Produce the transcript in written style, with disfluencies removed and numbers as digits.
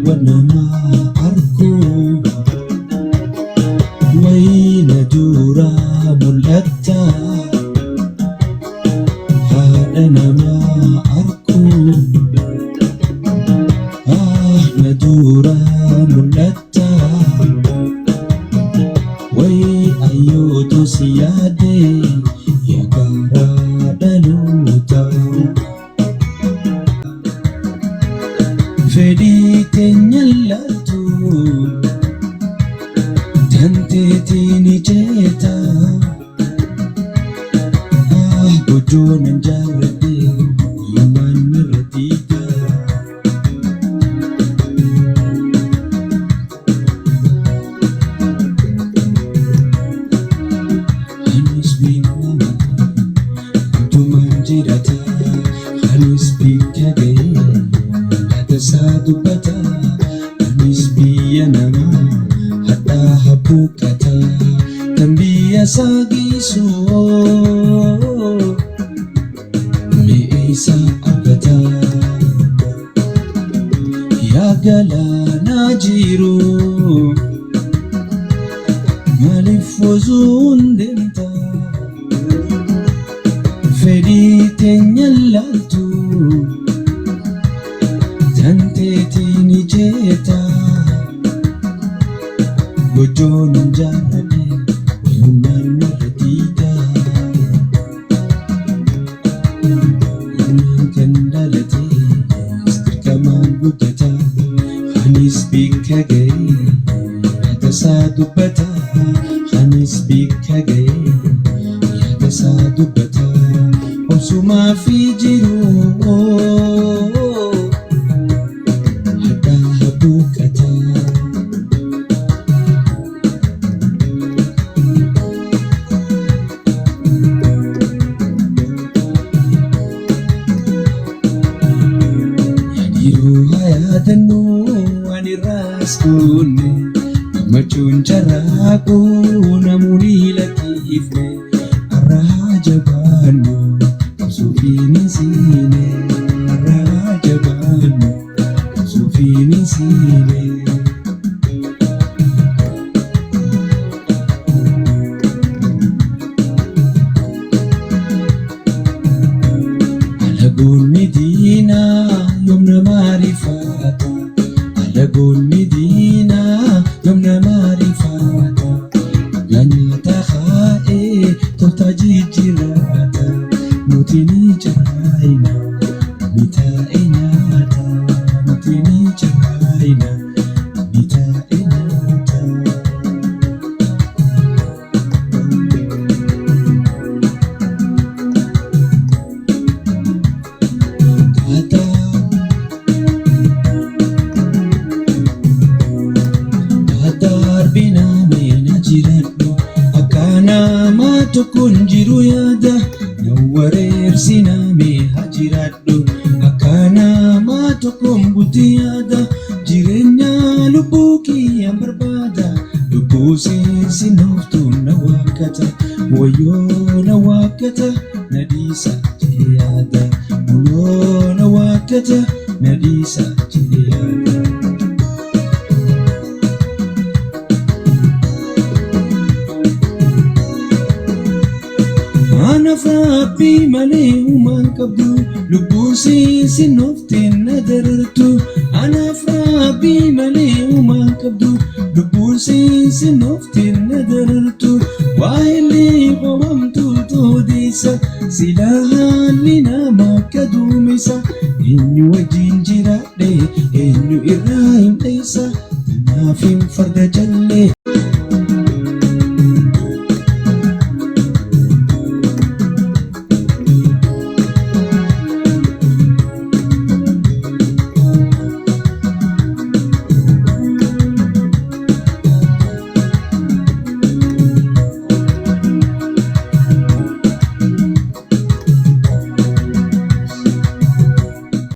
wanama arku wayna dura mul'atta haadha nama arku na dura mul'atta way ayyootu si yaade yaa garaa dhaloota fedhii teenya laaltu danteetiin ijeeta gochoon hin jaalladhe himaan irra diida anis beekama utumaan jedhata anis biyya ga'e yaada isaa dubbata anis biyya namaa hadhaa habuuqata kan biyya isaa geessu mi'a isaa argata yaa galaana jiru maaliif wazuun deemta fedhii teenya laaltu danteetiin ijeeta gochoon hin jaalladhe himaan irra diida himaan kan dhalate dirqamaan guddata anis bikka ga'e yaada isaa dubbata anis bikka ga'e yaada isaa dubbata obsumaa fi jiru hadhaa habuuqata yaadiru hayaadannu ani raaskuunne gammachuun carraaquu namuuni lakkiifne arraa jabaannu qabsuufiin hin siine arraa jabaannu qabsuufiin hin siine alagoonni diinaa yoom namaa rifata alagoonni diinaa yoom namaa rifata ganyaata haa'ee tooftaa jijjiirrata nuti ni jaraayina ni taa'e nyaata nuti ni jaraayina ni taa'e nyaata jiradhu akka nama tokkoon jiru yaada na wareersiname haa jiradhu akka nama tokkoon buti yaada jireenya lubbuu kiyyaan barbaada lubbuu seensinoftu na waakkata wayyoo na waakkata na dhiisa jee yaada wayyoo na waakkata na dhiisa jee yaada anaaf rabbii malee uumaan qabdu lubbuu seensinofteen na darartu anaaf rabbii malee uumaan qabdu lubbuu seensinofteen na darartu waa'illee boomamtuu toodeessa silaa haalli nama akka duumessa eenyu wajjin jiraadhe eenyu irraa hin dheessa kanaaf hin farda